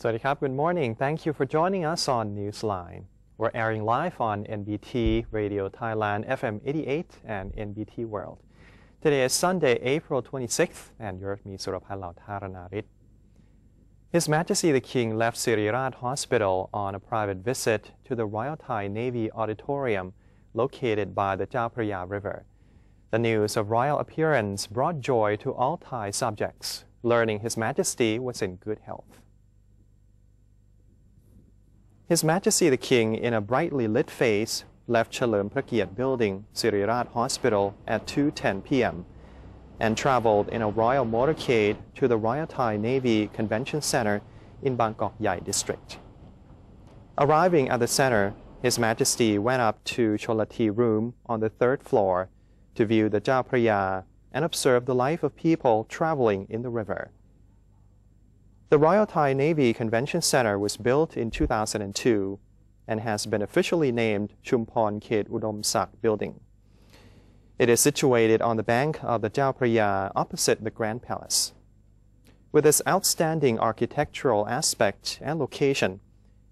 Sawasdee good morning. Thank you for joining us on Newsline. We're airing live on NBT Radio Thailand, FM 88 and NBT World. Today is Sunday, April 26th, and you're with me, Suraphal Tharanarit. His Majesty the King left Sirirat Hospital on a private visit to the Royal Thai Navy Auditorium located by the Chao Phraya River. The news of royal appearance brought joy to all Thai subjects, learning His Majesty was in good health. His Majesty the King, in a brightly lit phase, left Chalerm Prakiat Building, Sirirat Hospital at 2:10 p.m. and traveled in a royal motorcade to the Royal Thai Navy Convention Center in Bangkok Yai District. Arriving at the center, His Majesty went up to Cholati Room on the 3rd floor to view the Chao Phraya and observe the life of people traveling in the river. The Royal Thai Navy Convention Center was built in 2002 and has been officially named Chumpon Khet Udom Sak Building. It is situated on the bank of the Chao Phraya opposite the Grand Palace. With its outstanding architectural aspect and location,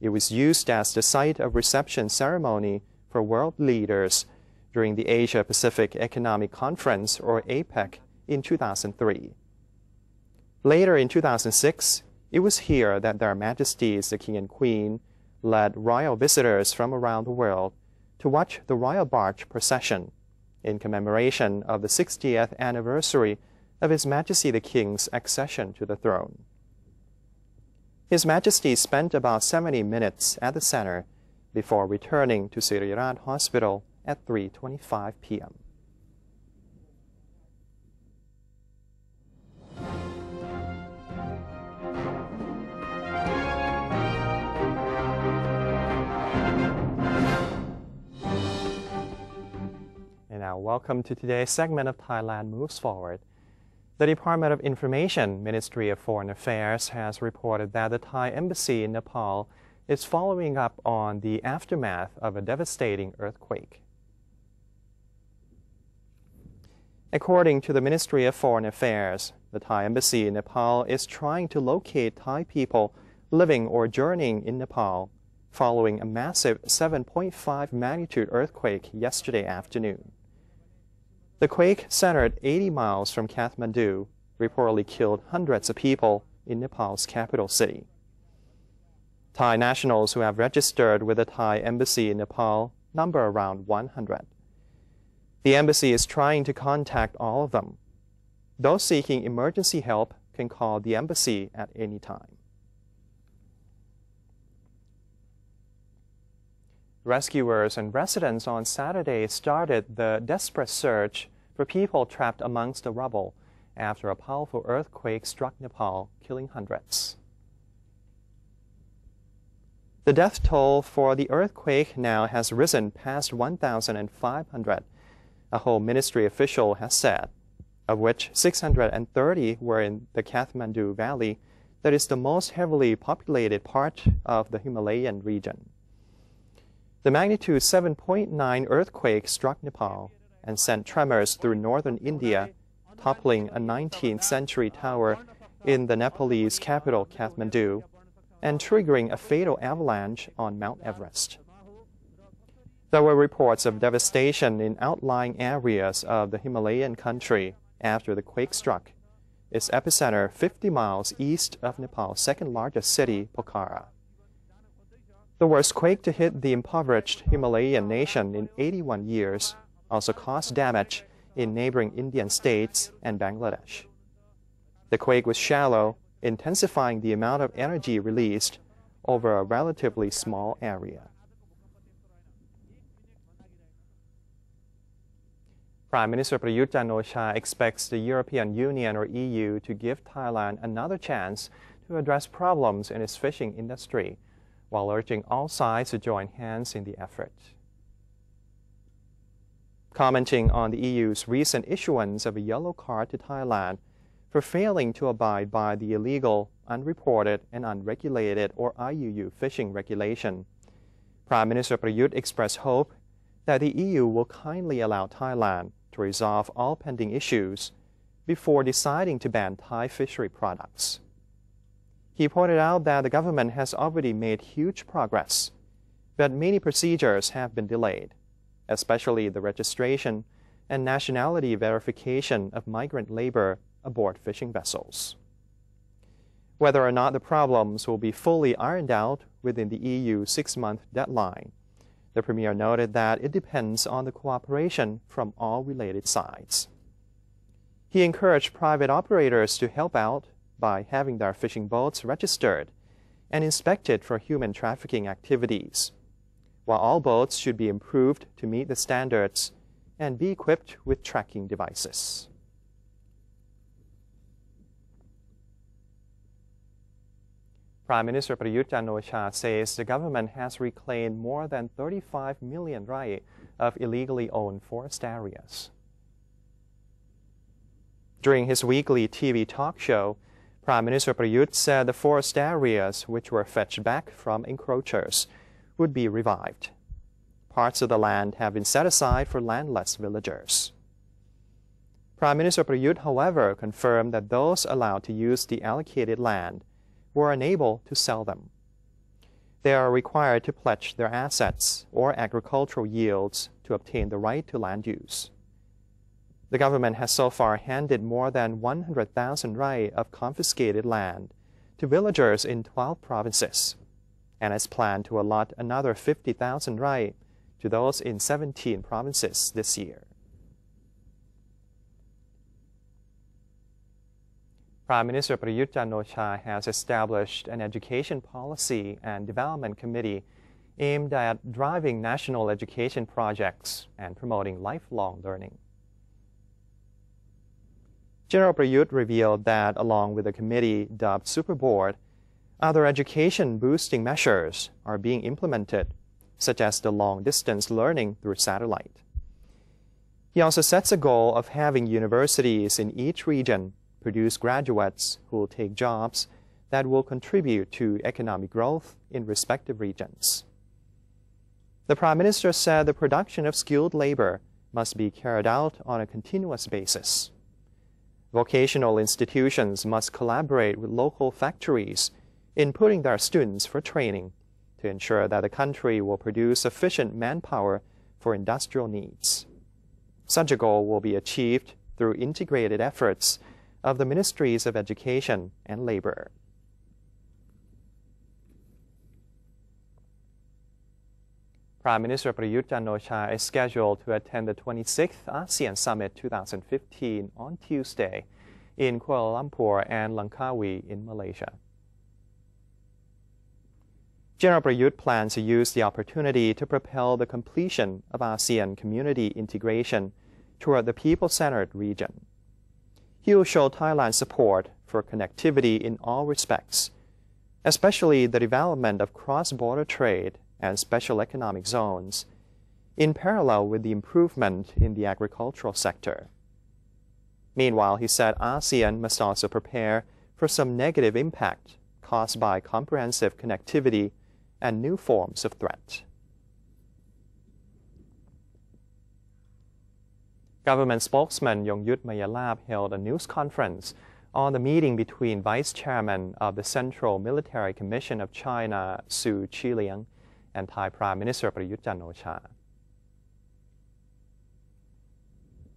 it was used as the site of reception ceremony for world leaders during the Asia-Pacific Economic Conference, or APEC, in 2003. Later in 2006, it was here that Their Majesties the King and Queen led royal visitors from around the world to watch the royal barge procession in commemoration of the 60th anniversary of His Majesty the King's accession to the throne. His Majesty spent about 70 minutes at the center before returning to Sirirat Hospital at 3:25 p.m. And now, welcome to today's segment of Thailand Moves Forward. The Department of Information, Ministry of Foreign Affairs, has reported that the Thai Embassy in Nepal is following up on the aftermath of a devastating earthquake. According to the Ministry of Foreign Affairs, the Thai Embassy in Nepal is trying to locate Thai people living or journeying in Nepal following a massive 7.5 magnitude earthquake yesterday afternoon. The quake, centered 80 miles from Kathmandu, reportedly killed hundreds of people in Nepal's capital city. Thai nationals who have registered with the Thai Embassy in Nepal number around 100. The embassy is trying to contact all of them. Those seeking emergency help can call the embassy at any time. Rescuers and residents on Saturday started the desperate search for people trapped amongst the rubble after a powerful earthquake struck Nepal, killing hundreds. The death toll for the earthquake now has risen past 1,500, a home ministry official has said, of which 630 were in the Kathmandu Valley, that is the most heavily populated part of the Himalayan region. The magnitude 7.9 earthquake struck Nepal and sent tremors through northern India, toppling a 19th century tower in the Nepalese capital Kathmandu and triggering a fatal avalanche on Mount Everest. There were reports of devastation in outlying areas of the Himalayan country after the quake struck, its epicenter 50 miles east of Nepal's second-largest city, Pokhara. The worst quake to hit the impoverished Himalayan nation in 81 years also caused damage in neighboring Indian states and Bangladesh. The quake was shallow, intensifying the amount of energy released over a relatively small area. Prime Minister Prayut Chan-o-cha expects the European Union, or EU, to give Thailand another chance to address problems in its fishing industry, while urging all sides to join hands in the effort. Commenting on the EU's recent issuance of a yellow card to Thailand for failing to abide by the illegal, unreported, and unregulated, or IUU fishing regulation, Prime Minister Prayut expressed hope that the EU will kindly allow Thailand to resolve all pending issues before deciding to ban Thai fishery products. He pointed out that the government has already made huge progress, but many procedures have been delayed, especially the registration and nationality verification of migrant labor aboard fishing vessels. Whether or not the problems will be fully ironed out within the EU 6-month deadline, the Premier noted that it depends on the cooperation from all related sides. He encouraged private operators to help out by having their fishing boats registered and inspected for human trafficking activities, while all boats should be improved to meet the standards and be equipped with tracking devices. Prime Minister Prayut Chan-o-cha says the government has reclaimed more than 35 million rai of illegally owned forest areas. During his weekly TV talk show, Prime Minister Prayut said the forest areas which were fetched back from encroachers would be revived. Parts of the land have been set aside for landless villagers. Prime Minister Prayut, however, confirmed that those allowed to use the allocated land were unable to sell them. They are required to pledge their assets or agricultural yields to obtain the right to land use. The government has so far handed more than 100,000 rai of confiscated land to villagers in 12 provinces, and has planned to allot another 50,000 rai to those in 17 provinces this year. Prime Minister Prayut Chan-o-cha has established an education policy and development committee aimed at driving national education projects and promoting lifelong learning. General Prayut revealed that, along with a committee dubbed Super Board, other education-boosting measures are being implemented, such as the long-distance learning through satellite. He also sets a goal of having universities in each region produce graduates who will take jobs that will contribute to economic growth in respective regions. The Prime Minister said the production of skilled labor must be carried out on a continuous basis. Vocational institutions must collaborate with local factories in putting their students for training to ensure that the country will produce sufficient manpower for industrial needs. Such a goal will be achieved through integrated efforts of the Ministries of Education and Labor. Prime Minister Prayut Chan-o-cha is scheduled to attend the 26th ASEAN Summit 2015 on Tuesday in Kuala Lumpur and Langkawi in Malaysia. General Prayut plans to use the opportunity to propel the completion of ASEAN community integration toward the people-centered region. He will show Thailand's support for connectivity in all respects, especially the development of cross-border trade and special economic zones, in parallel with the improvement in the agricultural sector. Meanwhile, he said ASEAN must also prepare for some negative impact caused by comprehensive connectivity and new forms of threat. Government spokesman Yongyut Mayalab held a news conference on the meeting between Vice Chairman of the Central Military Commission of China, Su Chi-liang, and Thai Prime Minister Prayut Chan-o-cha.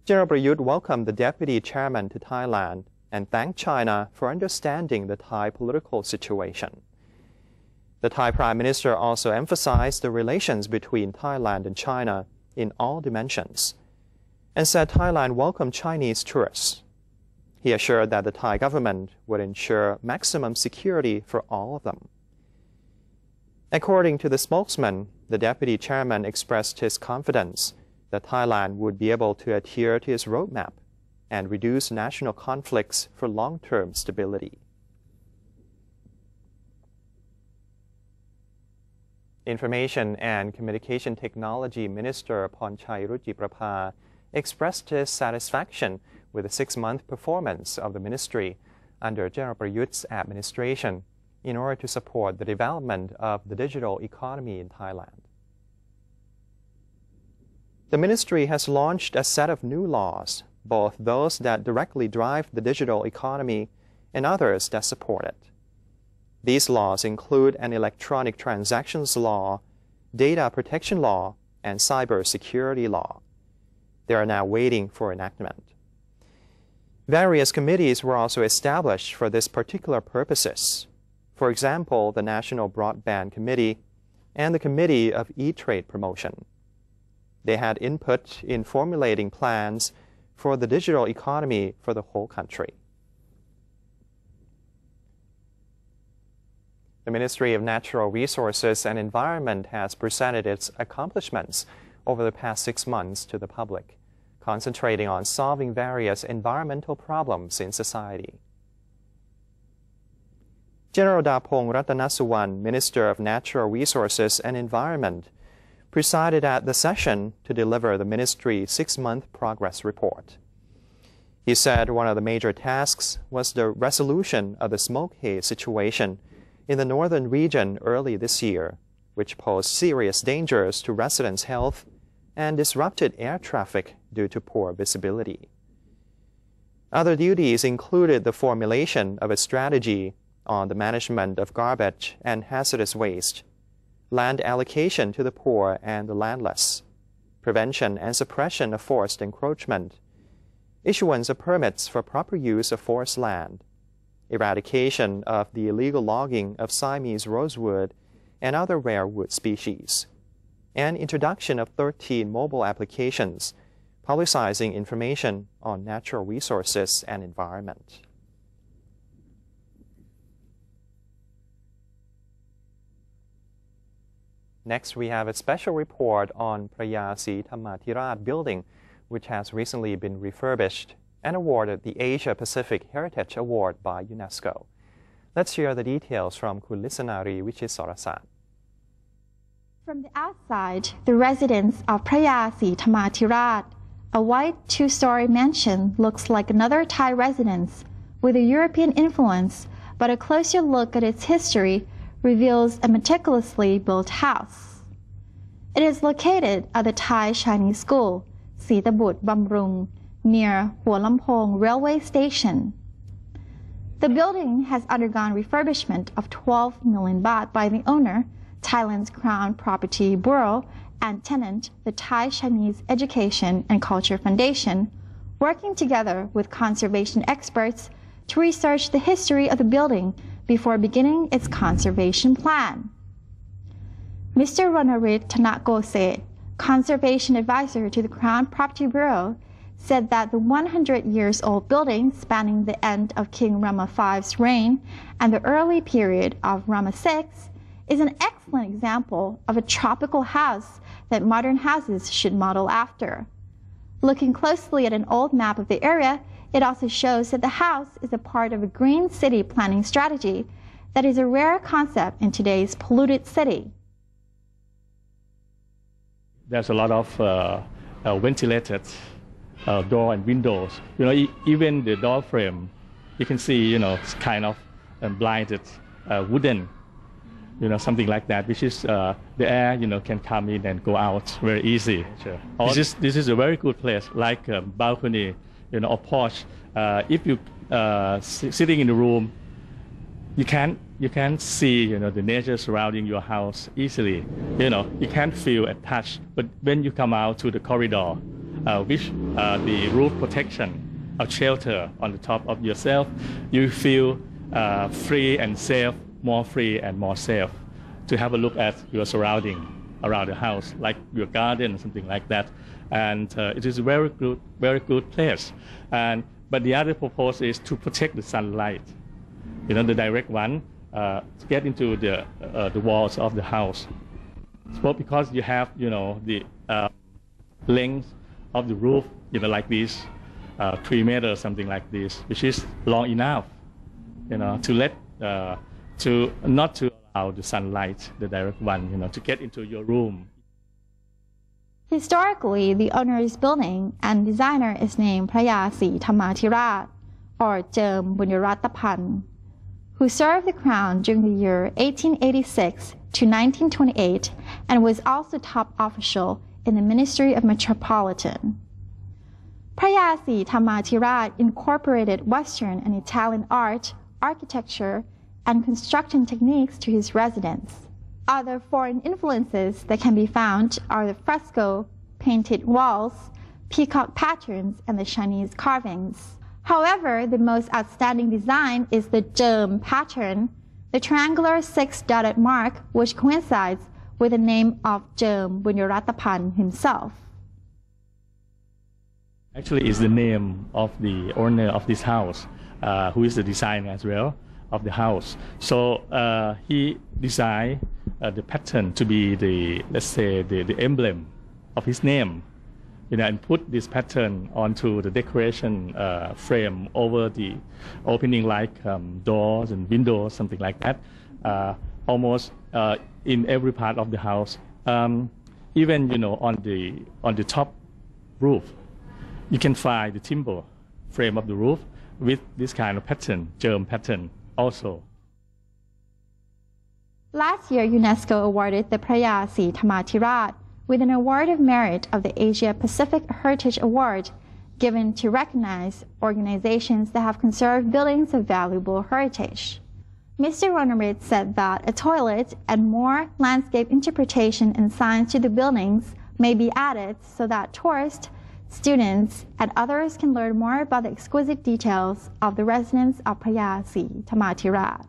General Prayut welcomed the Deputy Chairman to Thailand and thanked China for understanding the Thai political situation. The Thai Prime Minister also emphasized the relations between Thailand and China in all dimensions, and said Thailand welcomed Chinese tourists. He assured that the Thai government would ensure maximum security for all of them. According to the spokesman, the deputy chairman expressed his confidence that Thailand would be able to adhere to his roadmap and reduce national conflicts for long-term stability. Information and Communication Technology Minister Pornchai Rujiprapha expressed his satisfaction with the 6-month performance of the ministry under General Prayut's administration in order to support the development of the digital economy in Thailand. The ministry has launched a set of new laws, both those that directly drive the digital economy and others that support it. These laws include an electronic transactions law, data protection law, and cybersecurity law. They are now waiting for enactment. Various committees were also established for this particular purposes. For example, the National Broadband Committee and the Committee of E-Trade Promotion. They had input in formulating plans for the digital economy for the whole country. The Ministry of Natural Resources and Environment has presented its accomplishments over the past 6 months to the public, concentrating on solving various environmental problems in society. General Dapong Ratanasuwan, Minister of Natural Resources and Environment, presided at the session to deliver the ministry's 6-month progress report. He said one of the major tasks was the resolution of the smoke haze situation in the northern region early this year, which posed serious dangers to residents' health and disrupted air traffic due to poor visibility. Other duties included the formulation of a strategy on the management of garbage and hazardous waste, land allocation to the poor and the landless, prevention and suppression of forest encroachment, issuance of permits for proper use of forest land, eradication of the illegal logging of Siamese rosewood and other rare wood species, and introduction of 13 mobile applications publicizing information on natural resources and environment. Next, we have a special report on Praya Sri Thammathirat building, which has recently been refurbished and awarded the Asia-Pacific Heritage Award by UNESCO. Let's hear the details from Kun Lisanari Wichit-Sorasat. From the outside, the residence of Praya Sri Thammathirat, a white 2-story mansion, looks like another Thai residence with a European influence, but a closer look at its history reveals a meticulously built house. It is located at the Thai Chinese School, Sitabut Bamrung, near Hua Lamphong Railway Station. The building has undergone refurbishment of 12 million baht by the owner, Thailand's Crown Property Bureau, and tenant, the Thai Chinese Education and Culture Foundation, working together with conservation experts to research the history of the building before beginning its conservation plan. Mr. Ronarit Thanakoseth, Conservation Advisor to the Crown Property Bureau, said that the 100-years-old building spanning the end of King Rama V's reign and the early period of Rama VI is an excellent example of a tropical house that modern houses should model after. Looking closely at an old map of the area, it also shows that the house is a part of a green city planning strategy that is a rare concept in today's polluted city. There's a lot of ventilated door and windows. Even the door frame, you can see, it's kind of blinded wooden, something like that, which is the air, can come in and go out very easy. Sure. This is a very good place, like a balcony, or porch. If you sitting in the room, you can see, the nature surrounding your house easily. You can't feel and touch. But when you come out to the corridor, which the roof protection or shelter on the top of yourself, you feel free and safe, more free and more safe to have a look at your surrounding around the house, like your garden, something like that. And it is a very good place. But the other purpose is to protect the sunlight, the direct one, to get into the walls of the house. So because you have, the length of the roof, like this, 3 meters, something like this, which is long enough, to let, not to allow the sunlight, the direct one, to get into your room. Historically, the owner's building and designer is named Praya Sri Thammathirat, or Jem Bunyaratapan, who served the crown during the year 1886 to 1928 and was also top official in the Ministry of Metropolitan. Praya Sri Thammathirat incorporated Western and Italian art, architecture, and construction techniques to his residence. Other foreign influences that can be found are the fresco, painted walls, peacock patterns, and the Chinese carvings. However, the most outstanding design is the Zhem pattern, the triangular six-dotted mark which coincides with the name of Zhem Bunyaratapan himself. Actually, it's the name of the owner of this house, who is the designer as well of the house. So he designed the pattern to be the, let's say, the emblem of his name, and put this pattern onto the decoration frame over the opening, like doors and windows, something like that, almost in every part of the house. Even on the top roof, you can find the timber frame of the roof with this kind of pattern, germ pattern also. Last year, UNESCO awarded the Phra Si Thamathirath with an Award of Merit of the Asia Pacific Heritage Award, given to recognize organizations that have conserved buildings of valuable heritage. Mr. Ronnerit said that a toilet and more landscape interpretation and science to the buildings may be added so that tourists, students, and others can learn more about the exquisite details of the residence of Phra Si Thamathirath.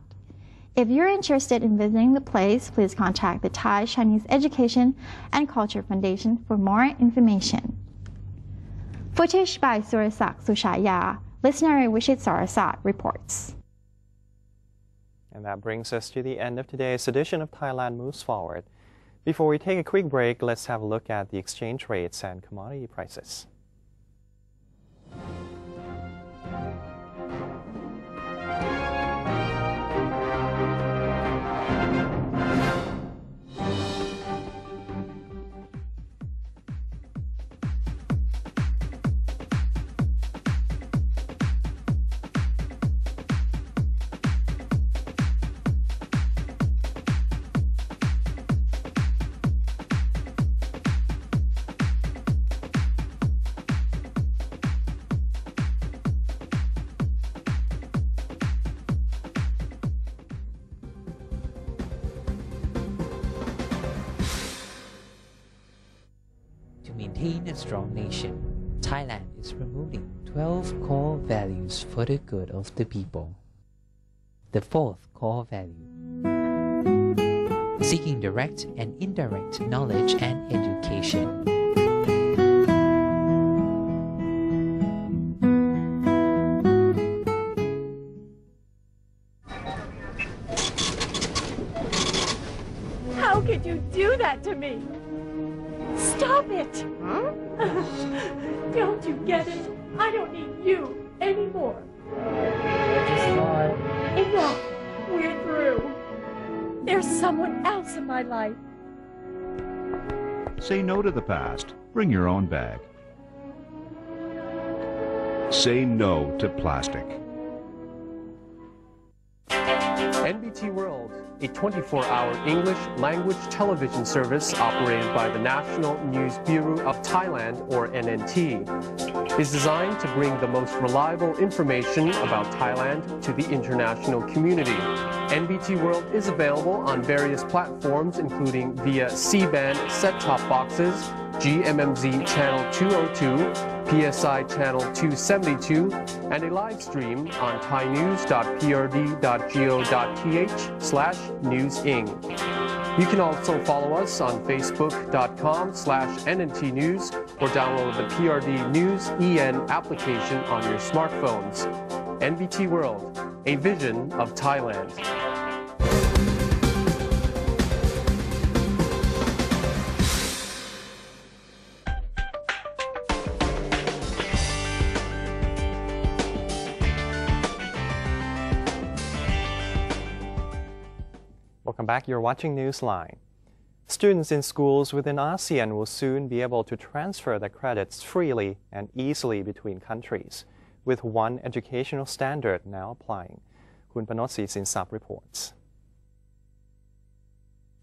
If you're interested in visiting the place, please contact the Thai Chinese Education and Culture Foundation for more information. Footage by Surasak Sushaya. Listener Wishit Sarasat reports. And that brings us to the end of today's edition of Thailand Moves Forward. Before we take a quick break, let's have a look at the exchange rates and commodity prices. To maintain a strong nation, Thailand is promoting 12 core values for the good of the people. The fourth core value: seeking direct and indirect knowledge and education. How could you do that to me? Stop it! Huh? Don't you get it? I don't need you anymore. Enough! We're through. There's someone else in my life. Say no to the past. Bring your own bag. Say no to plastic. NBT World, a 24-hour English language television service operated by the National News Bureau of Thailand, or NNT, is designed to bring the most reliable information about Thailand to the international community. NBT World is available on various platforms, including via C-band set-top boxes, GMMZ Channel 202, PSI Channel 272, and a live stream on thainews.prd.go.th/newsing. You can also follow us on facebook.com/NNT News or download the PRD News EN application on your smartphones. NBT World, a vision of Thailand. Welcome back. You're watching Newsline. Students in schools within ASEAN will soon be able to transfer their credits freely and easily between countries, with one educational standard now applying. Khun Panotsi Sinsap reports.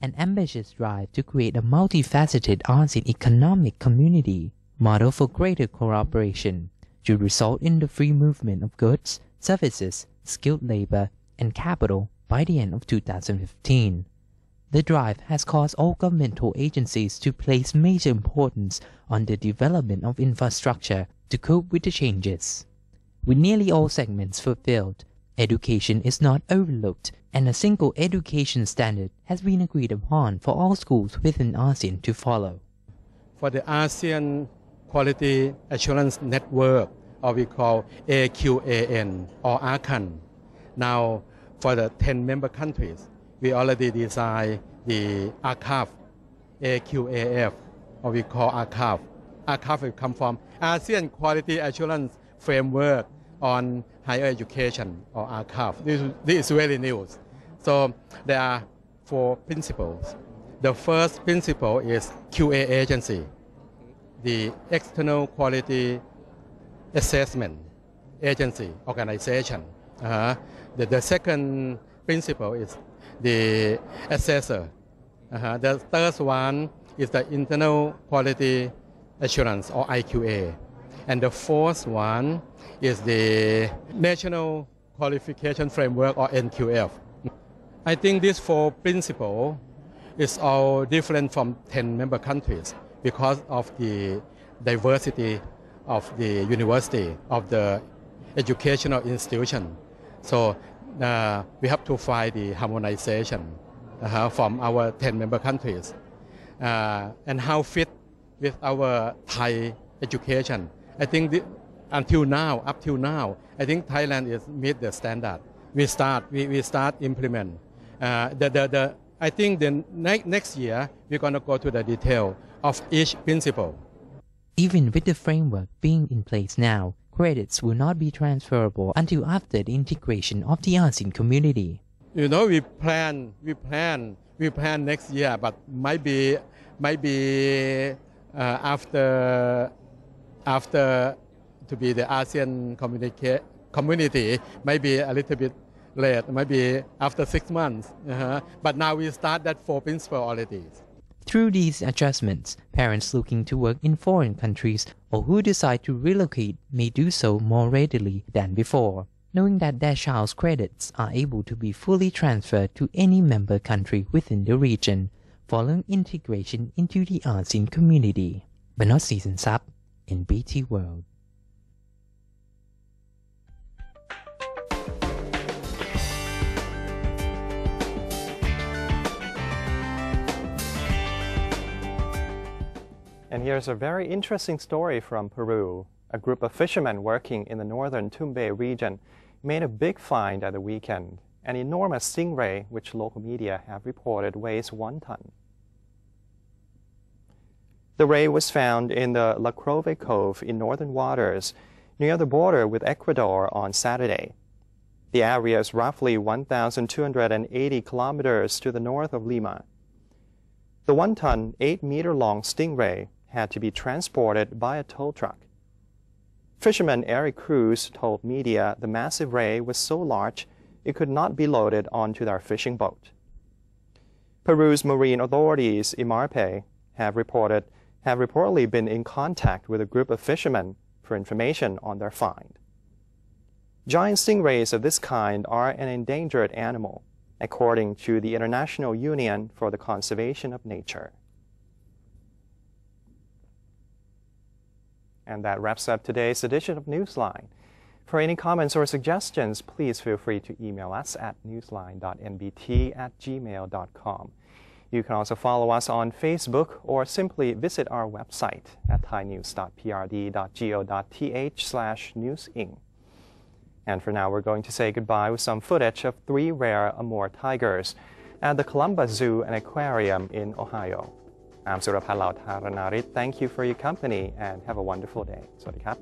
An ambitious drive to create a multifaceted ASEAN economic community model for greater cooperation should result in the free movement of goods, services, skilled labor, and capital by the end of 2015. The drive has caused all governmental agencies to place major importance on the development of infrastructure to cope with the changes. With nearly all segments fulfilled, education is not overlooked, and a single education standard has been agreed upon for all schools within ASEAN to follow. For the ASEAN Quality Assurance Network, or we call AQAN or ARCAN, now for the 10 member countries, we already designed the ARCAF, AQAF, or we call ARCAF. ARCAF will come from ASEAN Quality Assurance Framework on Higher Education, or ARCAF. This is very new. So there are 4 principles. The first principle is QA agency, the External Quality Assessment Agency organization. The second principle is the assessor. The third one is the Internal Quality Assurance, or IQA. And the fourth one is the National Qualification Framework, or NQF. I think these 4 principles is all different from 10 member countries because of the diversity of the university, of the educational institution. So we have to find the harmonization from our 10 member countries and how fit with our Thai education. I think up till now, I think Thailand is meet the standard. We start implement. I think the next year we're going to go to the detail of each principle. Even with the framework being in place now, credits will not be transferable until after the integration of the ASEAN community. You know, we plan next year, but might be after to be the ASEAN community, maybe a little bit late, maybe after 6 months. But now we start that 4 principles already. Through these adjustments, parents looking to work in foreign countries or who decide to relocate may do so more readily than before, knowing that their child's credits are able to be fully transferred to any member country within the region, following integration into the ASEAN community. But not Season Sub in BT World. And here's a very interesting story from Peru. A group of fishermen working in the northern Tumbes region made a big find at the weekend. An enormous stingray, which local media have reported weighs 1 ton. The ray was found in the La Crove Cove in northern waters, near the border with Ecuador on Saturday. The area is roughly 1,280 kilometers to the north of Lima. The 1-ton, 8-meter-long stingray had to be transported by a tow truck. Fisherman Eric Cruz told media the massive ray was so large it could not be loaded onto their fishing boat. Peru's marine authorities, IMARPE, have reportedly been in contact with a group of fishermen for information on their find. Giant stingrays of this kind are an endangered animal, according to the International Union for the Conservation of Nature. And that wraps up today's edition of Newsline. For any comments or suggestions, please feel free to email us at newsline.nbt@gmail.com. You can also follow us on Facebook or simply visit our website at thainews.prd.go.th/newsing. And for now, we're going to say goodbye with some footage of 3 rare Amur tigers at the Columbus Zoo and Aquarium in Ohio. I'm Surapalao Tharanarit. Thank you for your company and have a wonderful day. สวัสดีครับ